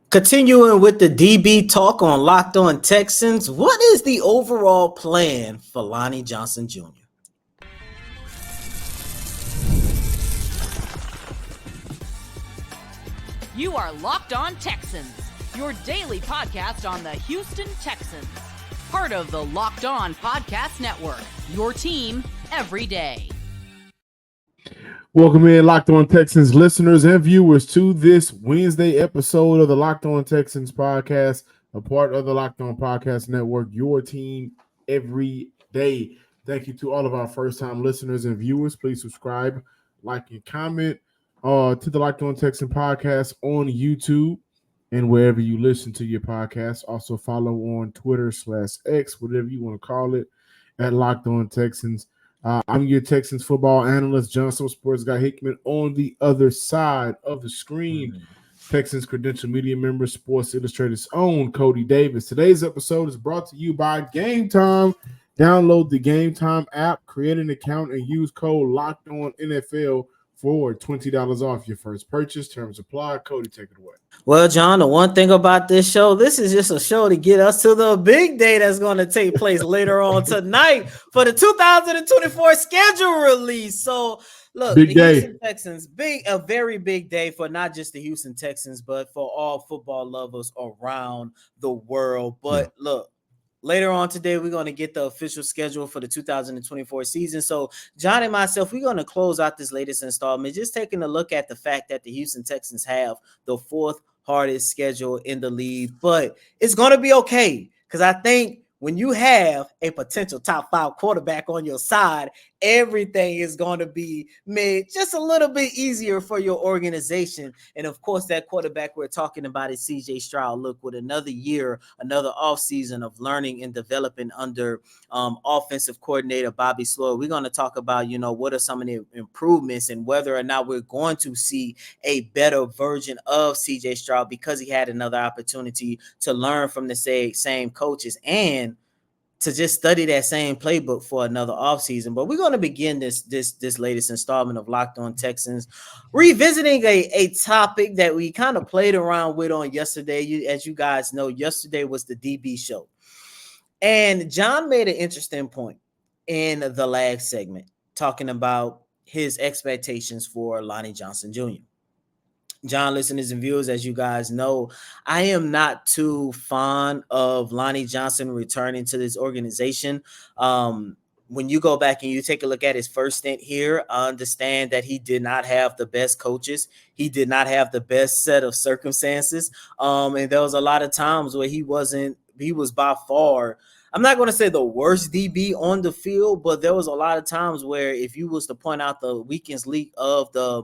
Continuing with the DB talk on Locked On Texans, what is the overall plan for Lonnie Johnson Jr.? You are Locked On Texans, your daily podcast on the Houston Texans. Part of the Locked On Podcast Network, your team every day. Welcome in, Locked On Texans listeners and viewers, to this Wednesday episode of the Locked On Texans podcast, a part of the Locked On Podcast Network, your team every day. Thank you to all of our first-time listeners and viewers. Please subscribe, like, and comment to the Locked On Texans podcast on YouTube and wherever you listen to your podcast. Also follow on Twitter/X, whatever you want to call it, at Locked On Texans. I'm your Texans football analyst, Johnson Sports Guy Hickman. On the other side of the screen, Texans credential media member, Sports Illustrated's own Cody Davis. Today's episode is brought to you by Game Time. Download the Game Time app, create an account, and use code LOCKEDONNFL for $20 off your first purchase. Terms apply. Cody, take it away. Well, John, the one thing about this show, this is just a show to get us to the big day that's going to take place later on tonight for the 2024 schedule release. So, look, Big the day. Houston Texans, a very big day for not just the Houston Texans, but for all football lovers around the world. But look, later on today, we're going to get the official schedule for the 2024 season. So, John and myself, we're going to close out this latest installment, just taking a look at the fact that the Houston Texans have the fourth hardest schedule in the league. But it's going to be okay, because I think when you have a potential top 5 quarterback on your side, everything is going to be made just a little bit easier for your organization. And of course, that quarterback we're talking about is C.J. Stroud. Look, with another year, another offseason of learning and developing under offensive coordinator Bobby Sloyd, we're going to talk about, what are some of the improvements and whether or not we're going to see a better version of C.J. Stroud because he had another opportunity to learn from the same coaches and to just study that same playbook for another offseason. But we're going to begin this latest installment of Locked On Texans, revisiting a topic that we kind of played around with on yesterday. As you guys know, yesterday was the DB show. And John made an interesting point in the last segment, talking about his expectations for Lonnie Johnson Jr. John, listeners and viewers, as you guys know, I am not too fond of Lonnie Johnson returning to this organization. When you go back and you take a look at his first stint here, I understand that he did not have the best coaches. He did not have the best set of circumstances. And there was a lot of times where he was by far, I'm not going to say the worst DB on the field, but there was a lot of times where if you was to point out the weakest link of the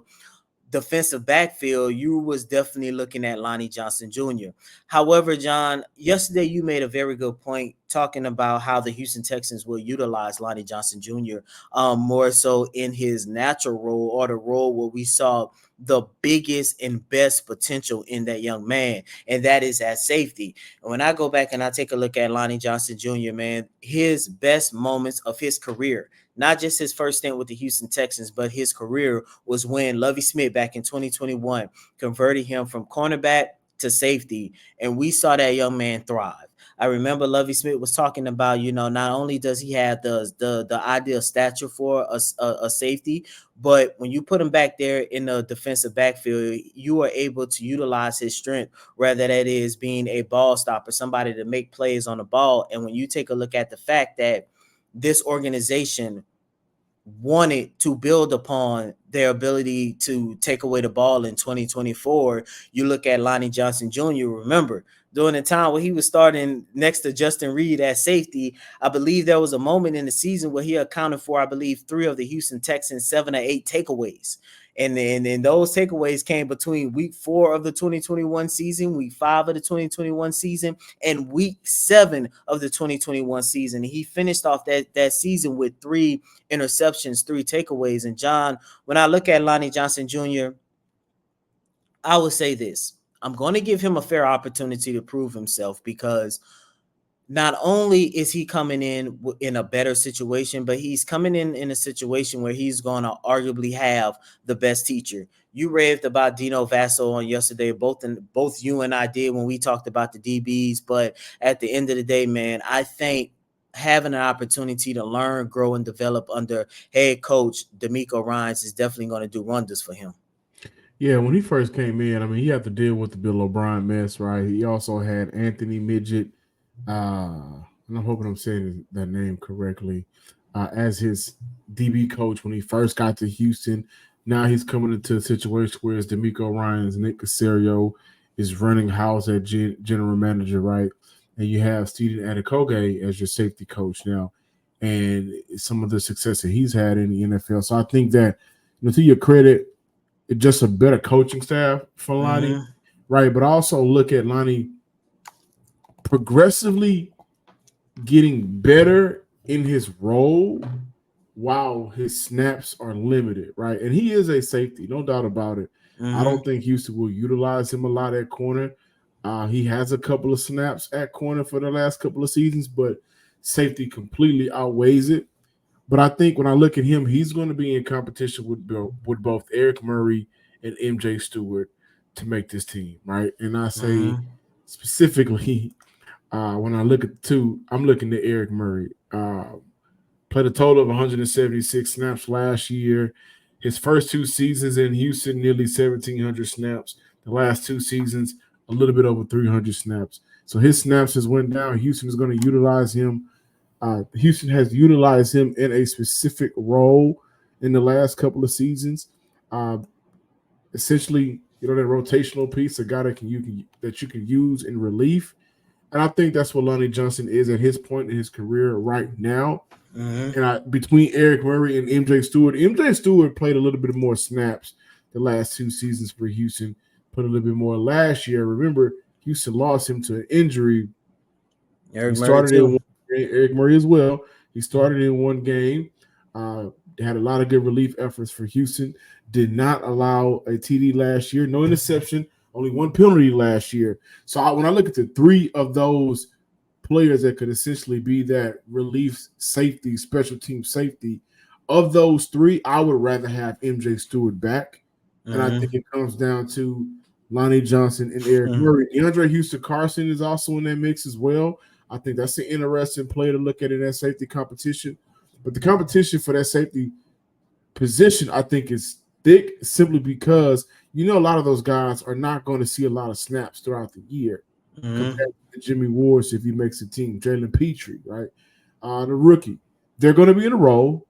defensive backfield, you was definitely looking at Lonnie Johnson Jr. However, John, yesterday you made a very good point talking about how the Houston Texans will utilize Lonnie Johnson Jr. More so in his natural role, or the role where we saw the biggest and best potential in that young man, and that is at safety. And when I go back and I take a look at Lonnie Johnson Jr., man, his best moments of his career, not just his first stint with the Houston Texans, but his career was when Lovie Smith back in 2021 converted him from cornerback to safety, and we saw that young man thrive. I remember Lovie Smith was talking about, not only does he have the ideal stature for a safety, but when you put him back there in the defensive backfield, you are able to utilize his strength, whether that is being a ball stopper, somebody to make plays on the ball. And when you take a look at the fact that this organization wanted to build upon their ability to take away the ball in 2024, you look at Lonnie Johnson Jr. Remember, during the time where he was starting next to Justin Reed at safety, I believe there was a moment in the season where he accounted for, I believe, 3 of the Houston Texans' 7 or 8 takeaways. And then those takeaways came between week 4 of the 2021 season, week 5 of the 2021 season, and week 7 of the 2021 season. He finished off that season with 3 interceptions, 3 takeaways. And John, when I look at Lonnie Johnson Jr., I would say this. I'm going to give him a fair opportunity to prove himself, because not only is he coming in a better situation, but he's coming in a situation where he's going to arguably have the best teacher. You raved about Dino Vasso on yesterday. Both you and I did when we talked about the DBs. But at the end of the day, man, I think having an opportunity to learn, grow, and develop under head coach D'Amico Ryans is definitely going to do wonders for him. Yeah, when he first came in, I mean, he had to deal with the Bill O'Brien mess, right? He also had Anthony Midget, and I'm hoping I'm saying that name correctly, as his DB coach when he first got to Houston. Now he's coming into a situation where it's D'Amico Ryans, Nick Caserio is running house at general manager, right? And you have Steven Adekoge as your safety coach now, and some of the success that he's had in the NFL. So I think that, to your credit, it's just a better coaching staff for Lonnie, right? But also look at Lonnie progressively getting better in his role while his snaps are limited, right? And he is a safety, no doubt about it. I don't think Houston will utilize him a lot at corner. He has a couple of snaps at corner for the last couple of seasons, but safety completely outweighs it. But I think when I look at him, he's going to be in competition with both Eric Murray and MJ Stewart to make this team, right? And I say specifically, when I look at the two, I'm looking at Eric Murray. Played a total of 176 snaps last year. His first 2 seasons in Houston, nearly 1,700 snaps. The last 2 seasons, a little bit over 300 snaps. So his snaps has went down. Houston is going to utilize him. Houston has utilized him in a specific role in the last couple of seasons. Essentially, that rotational piece, a guy that you can use in relief. And I think that's what Lonnie Johnson is at his point in his career right now. And between Eric Murray and MJ Stewart played a little bit more snaps the last 2 seasons for Houston, put a little bit more last year. Remember, Houston lost him to an injury. Eric Murray as well. He started in 1 game. Had a lot of good relief efforts for Houston. Did not allow a TD last year. No interception. Only 1 penalty last year. So when I look at the 3 of those players that could essentially be that relief safety, special team safety, of those 3, I would rather have MJ Stewart back. And I think it comes down to Lonnie Johnson and Eric Murray. DeAndre Houston Carson is also in that mix as well. I think that's an interesting player to look at in that safety competition. But the competition for that safety position, I think, is thick simply because a lot of those guys are not going to see a lot of snaps throughout the year compared to Jimmy Ward if he makes a team. Jalen Petrie, right? The rookie. They're going to be in a role.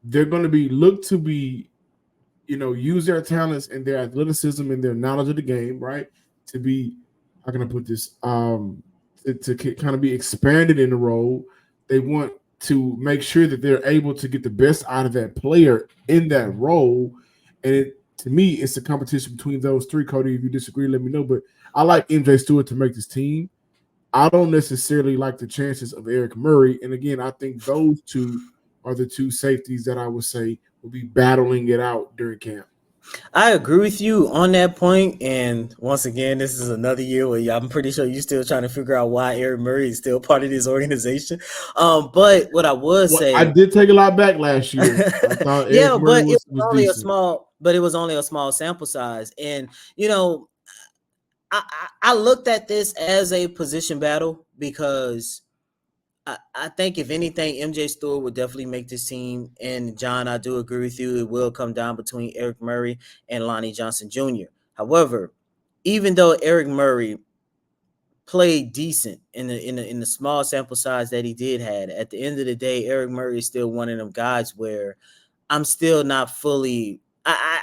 They're going to be looked to be, use their talents and their athleticism and their knowledge of the game, right? To be, how can I put this? To kind of be expanded in the role. They want to make sure that they're able to get the best out of that player in that role. And to me, it's a competition between those 3. Cody, if you disagree, let me know. But I like MJ Stewart to make this team. I don't necessarily like the chances of Eric Murray. And again, I think those 2 are the 2 safeties that I would say will be battling it out during camp. I agree with you on that point. And once again, this is another year where I'm pretty sure you're still trying to figure out why Eric Murray is still part of this organization. But what I would say, I did take a lot back last year. I thought Eric Murray it was only decent. It was only a small sample size. And I looked at this as a position battle because I think if anything, MJ Stewart would definitely make this team. And John, I do agree with you. It will come down between Eric Murray and Lonnie Johnson Jr. However, even though Eric Murray played decent in the small sample size that he did had, at the end of the day, Eric Murray is still one of them guys where I'm still not fully.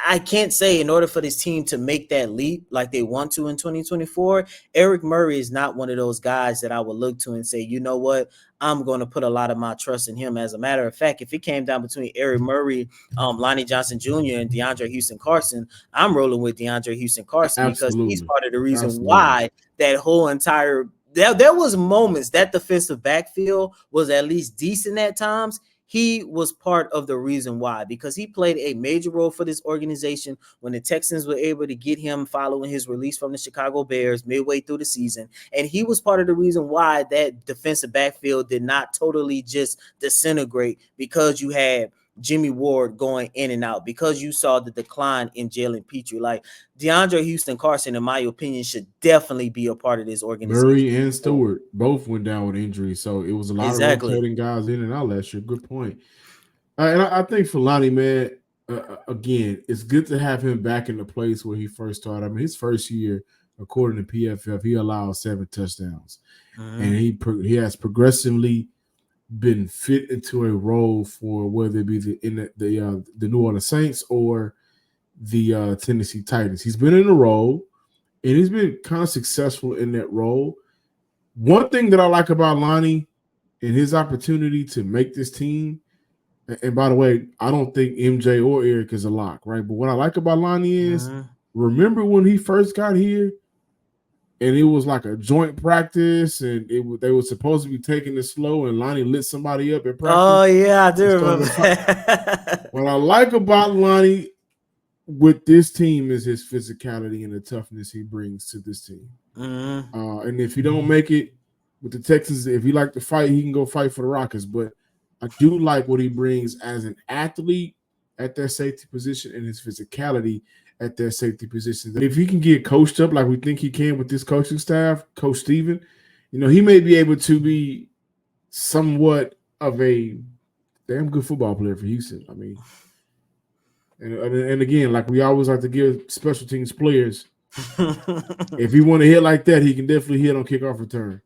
I can't say in order for this team to make that leap like they want to in 2024, Eric Murray is not one of those guys that I would look to and say, you know what, I'm going to put a lot of my trust in him. As a matter of fact, if it came down between Eric Murray, Lonnie Johnson Jr., and DeAndre Houston Carson, I'm rolling with DeAndre Houston Carson. Absolutely. Because he's part of the reason why that whole entire there was moments that defensive backfield was at least decent at times. he was part of the reason why, because he played a major role for this organization when the Texans were able to get him following his release from the Chicago Bears midway through the season. And he was part of the reason why that defensive backfield did not totally just disintegrate, because you had Jimmy Ward going in and out, because you saw the decline in Jalen Petrie. Like DeAndre Houston Carson, in my opinion, should definitely be a part of this organization. Murray and Stewart both went down with injury, so it was a lot of rotating guys in and out last year. Good point. And I think for Lonnie, man, again, it's good to have him back in the place where he first started. I mean, his first year, according to PFF, he allowed 7 touchdowns, and he has progressively been fit into a role for whether it be the New Orleans Saints or the Tennessee Titans. He's been in a role, and he's been kind of successful in that role. One thing that I like about Lonnie and his opportunity to make this team, and by the way, I don't think MJ or Eric is a lock, right? But what I like about Lonnie is, remember when he first got here, and it was like a joint practice, and they were supposed to be taking it slow, and Lonnie lit somebody up at practice. Oh, yeah, I do remember that. What I like about Lonnie with this team is his physicality and the toughness he brings to this team. And if you don't make it with the Texans, if you like to fight, he can go fight for the Rockets. But I do like what he brings as an athlete at their safety position and his physicality at their safety position. If he can get coached up like we think he can with this coaching staff, Coach Steven, he may be able to be somewhat of a damn good football player for Houston. I mean, and again, like we always like to give special teams players, if he want to hit like that, he can definitely hit on kickoff return.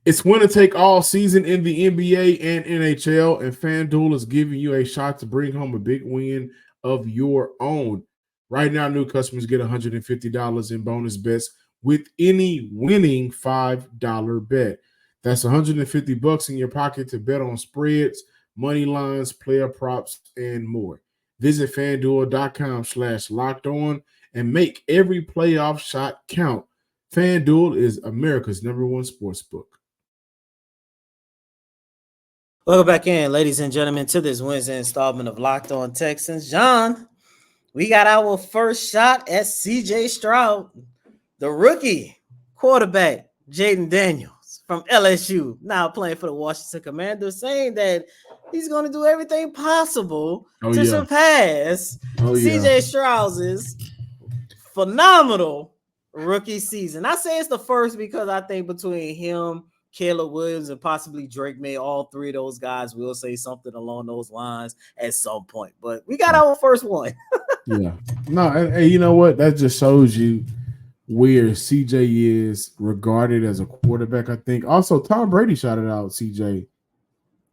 It's winner take all season in the NBA and NHL, and FanDuel is giving you a shot to bring home a big win of your own. Right now, new customers get $150 in bonus bets with any winning $5 bet. That's $150 in your pocket to bet on spreads, money lines, player props, and more. Visit FanDuel.com/lockedon and make every playoff shot count. FanDuel is America's #1 sportsbook. Welcome back in, ladies and gentlemen, to this Wednesday installment of Locked On Texans. John, we got our first shot at C.J. Stroud, the rookie quarterback, Jaden Daniels from LSU, now playing for the Washington Commanders, saying that he's going to do everything possible to surpass C.J. Stroud's phenomenal rookie season. I say it's the first because I think between him, Caleb Williams, and possibly Drake May, all three of those guys will say something along those lines at some point. But we got our first one. Yeah. No, and you know what? That just shows you where CJ is regarded as a quarterback, I think. Also, Tom Brady shouted out CJ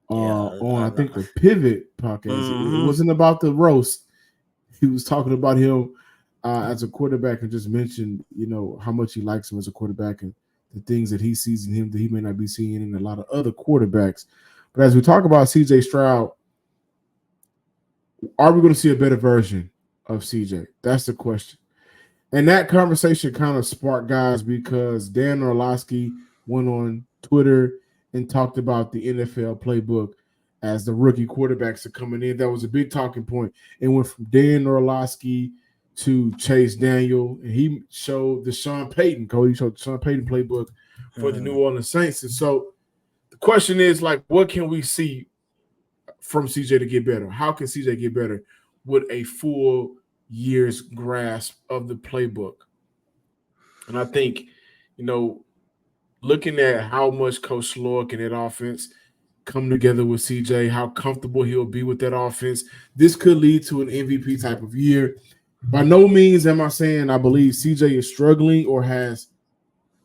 on, I think, the Pivot podcast. It wasn't about the roast. He was talking about him as a quarterback and just mentioned, how much he likes him as a quarterback and the things that he sees in him that he may not be seeing in a lot of other quarterbacks. But as we talk about CJ Stroud, are we going to see a better version of CJ? That's the question. And that conversation kind of sparked guys because Dan Orlovsky went on Twitter and talked about the NFL playbook as the rookie quarterbacks are coming in. That was a big talking point. It went from Dan Orlovsky to Chase Daniel, and he showed the Sean Payton code. He showed the Sean Payton playbook for the New Orleans Saints. And so the question is, what can we see from CJ to get better? How can CJ get better with a full year's grasp of the playbook? And I think, looking at how much Coach Slowick and that offense come together with CJ, how comfortable he'll be with that offense, this could lead to an MVP type of year. By no means am I saying I believe CJ is struggling or has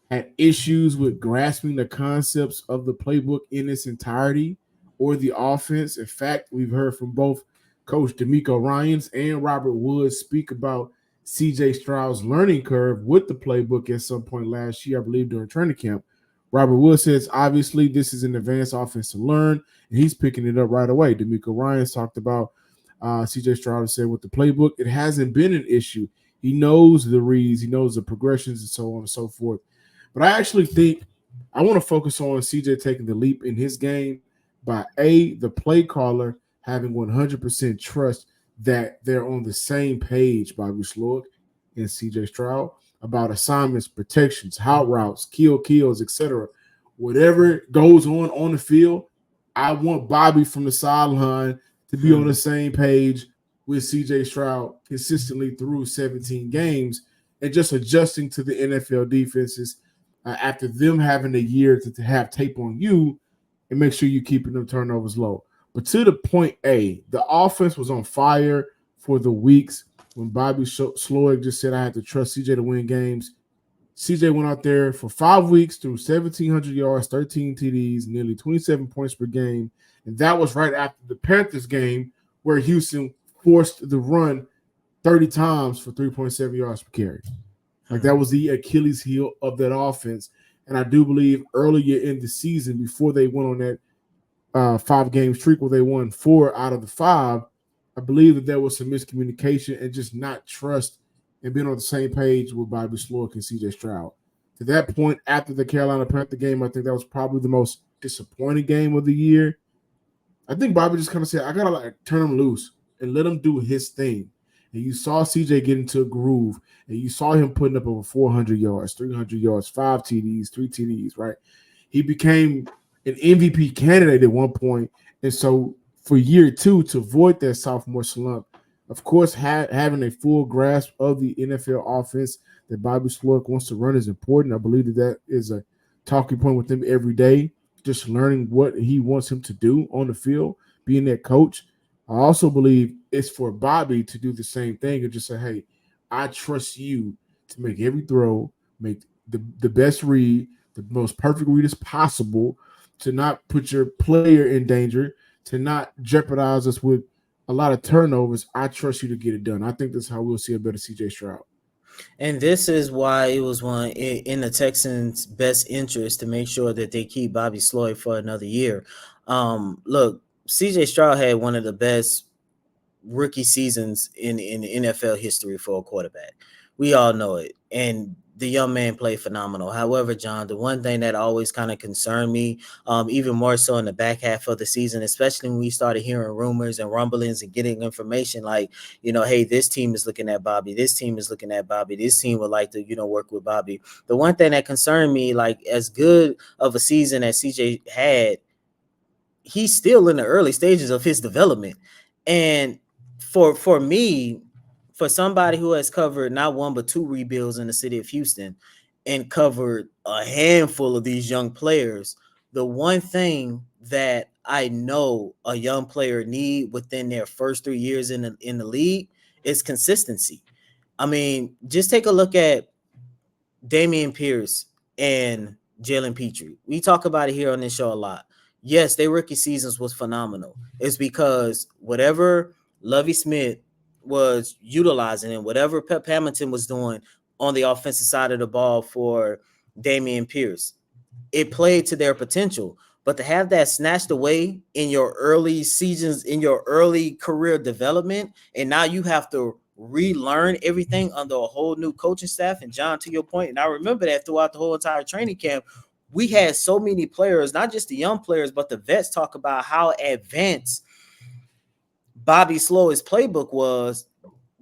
had issues with grasping the concepts of the playbook in its entirety or the offense. In fact, we've heard from both Coach D'Amico Ryans and Robert Woods speak about CJ Stroud's learning curve with the playbook at some point last year, I believe, during training camp. Robert Woods says, obviously, this is an advanced offense to learn, and he's picking it up right away. D'Amico Ryans talked about CJ Stroud said with the playbook, it hasn't been an issue. He knows the reads, he knows the progressions, and so on and so forth. But I actually think I want to focus on CJ taking the leap in his game by the play caller having 100% trust that they're on the same page, Bobby Sloyd and CJ Stroud, about assignments, protections, hot routes, kills, etc. Whatever goes on the field, I want Bobby from the sideline to be on the same page with CJ Stroud consistently through 17 games and just adjusting to the NFL defenses after them having a year to have tape on you and make sure you're keeping them turnovers low. But to the point the offense was on fire for the weeks when Bobby Sloyd just said I had to trust CJ to win games. CJ went out there for 5 weeks, threw 1,700 yards, 13 TDs, nearly 27 points per game. And that was right after the Panthers game where Houston forced the run 30 times for 3.7 yards per carry. Like that was the Achilles heel of that offense. And I do believe earlier in the season, before they went on that 5-game streak where they won 4 out of the 5, I believe that there was some miscommunication and just not trust and being on the same page with Bobby Sloyd and CJ Stroud. To that point, after the Carolina Panther game, I think that was probably the most disappointing game of the year. I think Bobby just kind of said, I got to turn him loose and let him do his thing. And you saw CJ get into a groove, and you saw him putting up over 400 yards, 300 yards, 5 TDs, 3 TDs, right? He became an MVP candidate at one point. And so for year 2, to avoid that sophomore slump, of course, having a full grasp of the NFL offense that Bobby Sloyd wants to run is important. I believe that is a talking point with him every day, just learning what he wants him to do on the field, being that coach. I also believe it's for Bobby to do the same thing and just say, hey, I trust you to make every throw, make the best read, the most perfect read as possible, to not put your player in danger, to not jeopardize us with a lot of turnovers. I trust you to get it done. I think that's how we'll see a better CJ Stroud. And this is why it was in the Texans' best interest to make sure that they keep Bobby Sloyd for another year. Look, CJ Stroud had one of the best rookie seasons in NFL history for a quarterback. We all know it. And the young man played phenomenal. However, John, the one thing that always kind of concerned me, even more so in the back half of the season, especially when we started hearing rumors and rumblings and getting information like, hey, this team is looking at Bobby. This team is looking at Bobby. This team would like to, work with Bobby. The one thing that concerned me, like as good of a season as CJ had, he's still in the early stages of his development. And for me, for somebody who has covered not one but 2 rebuilds in the city of Houston and covered a handful of these young players, the one thing that I know a young player need within their first 3 years in the league is consistency. I mean, just take a look at Dameon Pierce and Jalen Petrie. We talk about it here on this show a lot. Yes, their rookie seasons was phenomenal. It's because whatever Lovie Smith was utilizing and whatever Pep Hamilton was doing on the offensive side of the ball for Dameon Pierce, it played to their potential. But to have that snatched away in your early seasons, in your early career development, and now you have to relearn everything under a whole new coaching staff. And John, to your point, and I remember that throughout the whole entire training camp, we had so many players, not just the young players, but the vets talk about how advanced Bobby Sloyd's playbook was.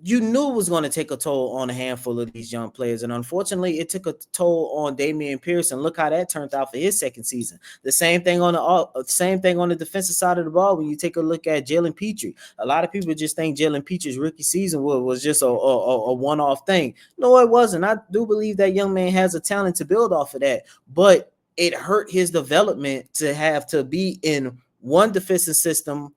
You knew it was going to take a toll on a handful of these young players. And unfortunately, it took a toll on Dameon Pierce. And look how that turned out for his second season. The same thing on the defensive side of the ball when you take a look at Jalen Petrie. A lot of people just think Jalen Petrie's rookie season was just a one-off thing. No, it wasn't. I do believe that young man has a talent to build off of that. But it hurt his development to have to be in one defensive system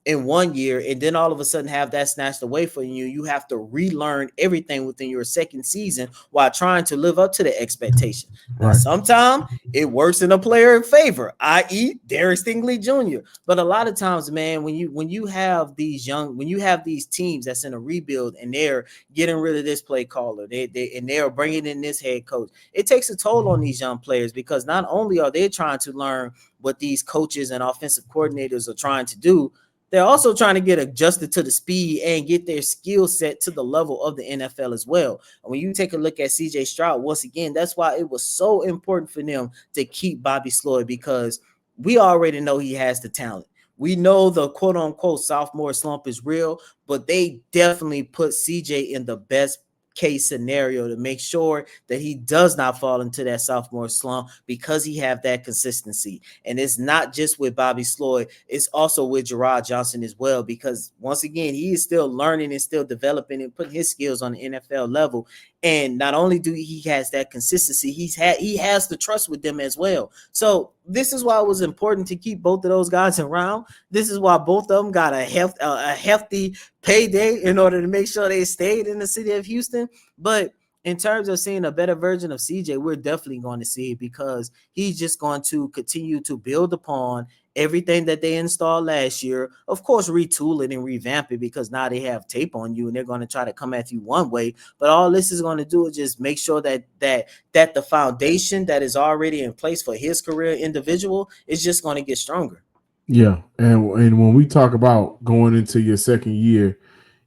in 1 year, and then all of a sudden have that snatched away from you. You have to relearn everything within your second season while trying to live up to the expectation. Right. Sometimes it works in a player in favor, i.e. Derek Stingley Jr. But a lot of times, man, when you have these teams that's in a rebuild and they're getting rid of this play caller, they're bringing in this head coach, it takes a toll on these young players because not only are they trying to learn what these coaches and offensive coordinators are trying to do, they're also trying to get adjusted to the speed and get their skill set to the level of the NFL as well. And when you take a look at C.J. Stroud, once again, that's why it was so important for them to keep Bobby Sloyd, because we already know he has the talent. We know the quote unquote sophomore slump is real, but they definitely put CJ in the best case scenario to make sure that he does not fall into that sophomore slump, because he have that consistency. And it's not just with Bobby Sloyd, it's also with Gerard Johnson as well, because once again, he is still learning and still developing and putting his skills on the NFL level. And not only do he has that consistency, he has the trust with them as well. So this is why it was important to keep both of those guys around. This is why both of them got a hefty payday in order to make sure they stayed in the city of Houston. But in terms of seeing a better version of CJ, we're definitely going to see it, because he's just going to continue to build upon everything that they installed last year. Of course, retool it and revamp it, because now they have tape on you and they're going to try to come at you one way. But all this is going to do is just make sure that the foundation that is already in place for his career individual is just going to get stronger. Yeah, and when we talk about going into your second year,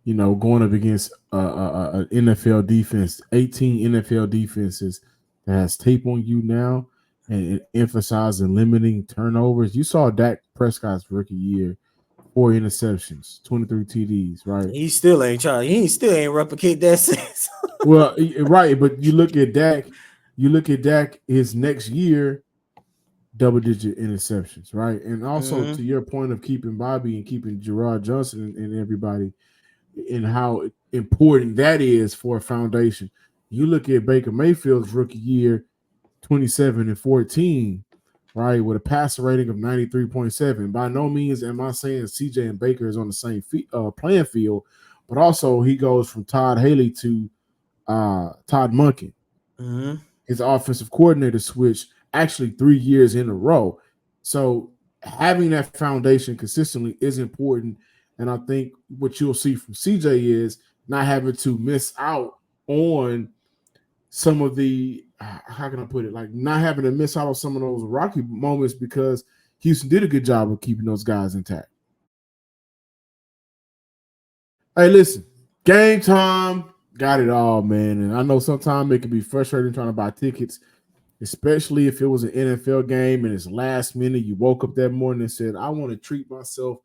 going up against an NFL defense, 18 NFL defenses that has tape on you now, and emphasizing limiting turnovers. You saw Dak Prescott's rookie year, 4 interceptions, 23 TDs, right? He still ain't trying. He still ain't replicate that since. Well, right, but you look at Dak his next year, double-digit interceptions, right? And also to your point of keeping Bobby and keeping Gerard Johnson and everybody, and how important that is for a foundation. You look at Baker Mayfield's rookie year, 27-14, right, with a passer rating of 93.7. By no means am I saying CJ and Baker is on the same playing field, but also he goes from Todd Haley to Todd Monken. His offensive coordinator switch actually 3 years in a row. So having that foundation consistently is important. And I think what you'll see from CJ is not having to miss out on some of the, how can I put it, like not having to miss out on some of those rocky moments, because Houston did a good job of keeping those guys intact. Hey, listen, game time, got it all, man. And I know sometimes it can be frustrating trying to buy tickets, especially if it was an NFL game and it's last minute. You woke up that morning and said, I want to treat myself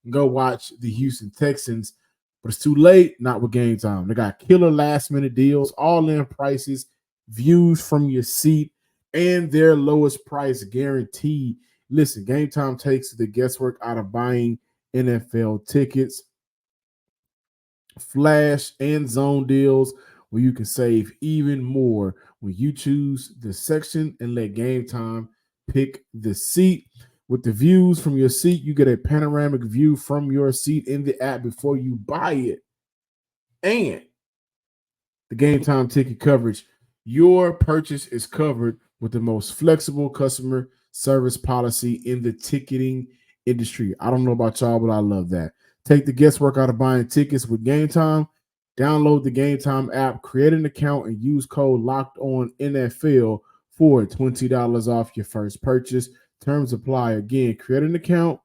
and go watch the Houston Texans, but it's too late. Not with Game Time. They got killer last minute deals, all in prices, views from your seat, and their lowest price guarantee. Listen, Game Time takes the guesswork out of buying NFL tickets. Flash and zone deals where you can save even more when you choose the section and let Game Time pick the seat. With the views from your seat, you get a panoramic view from your seat in the app before you buy it. And the Game Time ticket coverage, your purchase is covered with the most flexible customer service policy in the ticketing industry. I don't know about y'all, but I love that. Take the guesswork out of buying tickets with Game Time. Download the Game Time app, create an account, and use code LOCKEDONNFL for $20 off your first purchase. Terms apply. Again, create an account,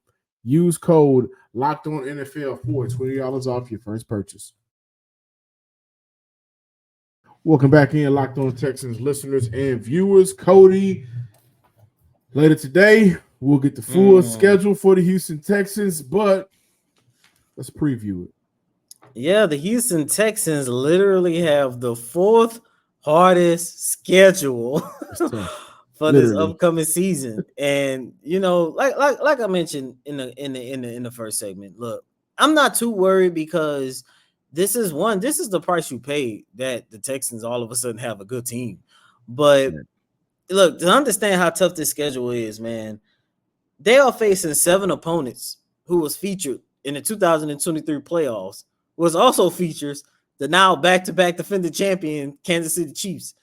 use code LOCKEDONNFL for $20 off your first purchase. Welcome back in, Locked On Texans listeners and viewers. Cody, later today, we'll get the full schedule for the Houston Texans, but let's preview it. Yeah, the Houston Texans literally have the 4th hardest schedule for this upcoming season. And like I mentioned in the first segment, look, I'm not too worried, because this is the price you pay that the Texans all of a sudden have a good team. But look, to understand how tough this schedule is, man, they are facing 7 opponents who was featured in the 2023 playoffs, was also features the now back-to-back defending champion Kansas City Chiefs.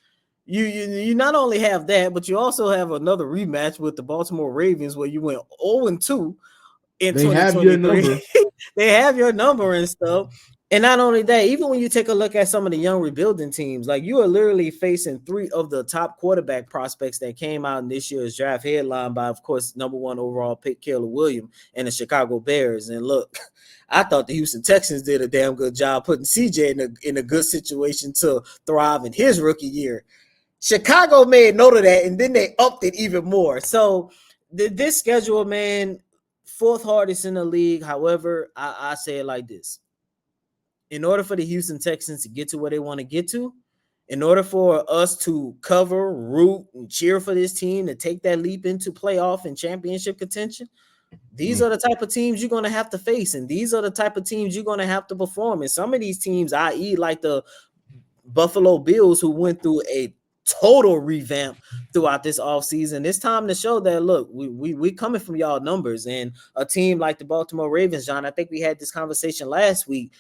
You not only have that, but you also have another rematch with the Baltimore Ravens where you went 0-2 in 2023. They have your number and stuff. And not only that, even when you take a look at some of the young rebuilding teams, like you are literally facing 3 of the top quarterback prospects that came out in this year's draft, headlined by, of course, #1 overall pick Caleb Williams and the Chicago Bears. And look, I thought the Houston Texans did a damn good job putting C.J. in a good situation to thrive in his rookie year. Chicago made note of that, and then they upped it even more. So this schedule, man, 4th hardest in the league. However, I say it like this. In order for the Houston Texans to get to where they want to get to, in order for us to cover, root, and cheer for this team to take that leap into playoff and championship contention, these are the type of teams you're going to have to face, and these are the type of teams you're going to have to perform. And some of these teams, i.e., like the Buffalo Bills, who went through a total revamp throughout this offseason, it's time to show that, look, we coming from y'all numbers. And a team like the Baltimore Ravens, John, I think we had this conversation last week,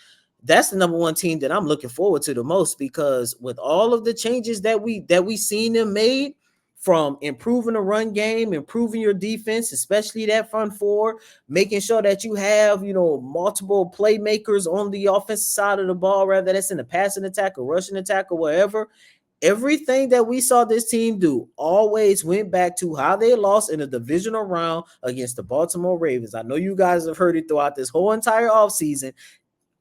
that's the #1 team that I'm looking forward to the most, because with all of the changes that we seen them made, from improving the run game, improving your defense, especially that front 4, making sure that you have, multiple playmakers on the offensive side of the ball, whether that's in the passing attack or rushing attack or wherever. Everything that we saw this team do always went back to how they lost in a divisional round against the Baltimore Ravens. I know you guys have heard it throughout this whole entire offseason.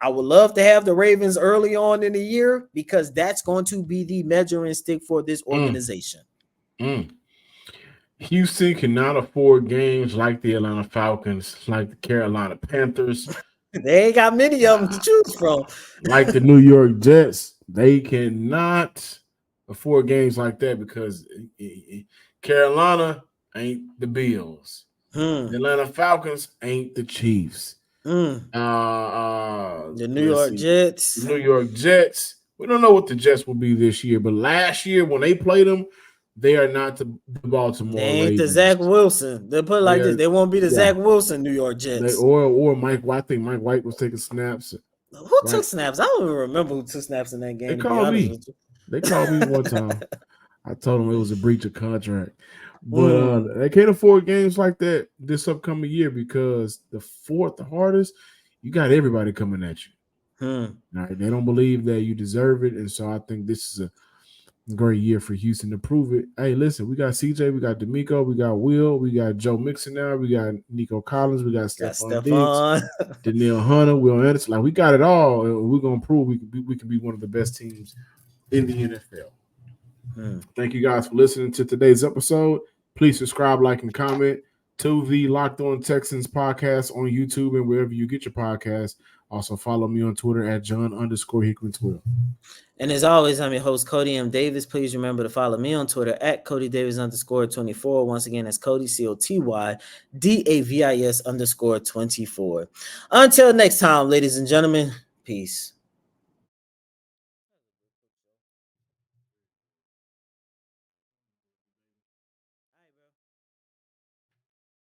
I would love to have the Ravens early on in the year, because that's going to be the measuring stick for this organization. Houston cannot afford games like the Atlanta Falcons, like the Carolina Panthers. They ain't got many of them to choose from. Like the New York Jets, they cannot afford games like that, because Carolina ain't the Bills. The Atlanta Falcons ain't the Chiefs. The New York Jets. The New York Jets. We don't know what the Jets will be this year, but last year when they played them, they are not the Baltimore They ain't Ravens. the Zach Wilson. They put it like this. They won't be the Zach Wilson New York Jets. Or Mike White. I think Mike White was taking snaps. Who took snaps? I don't even remember who took snaps in that game. They called me. They called me one time. I told them it was a breach of contract. But they can't afford games like that this upcoming year, because the 4th hardest, you got everybody coming at you. Right? They don't believe that you deserve it. And so I think this is a great year for Houston to prove it. Hey, listen, we got C.J., we got D'Amico, we got Will, we got Joe Mixon now, we got Nico Collins, we got Stephon Diggs, Danielle Hunter, Will Anderson. Like, we got it all, and we're going to prove we can be one of the best teams in the NFL. Thank you guys for listening to today's episode. Please subscribe, like, and comment to the Locked On Texans podcast on YouTube and wherever you get your podcasts. Also, follow me on Twitter at John_Hickman12. And as always, I'm your host, Cody M. Davis. Please remember to follow me on Twitter at CodyDavis_24. Once again, that's Cody, COTY DAVIS _24. Until next time, ladies and gentlemen, peace.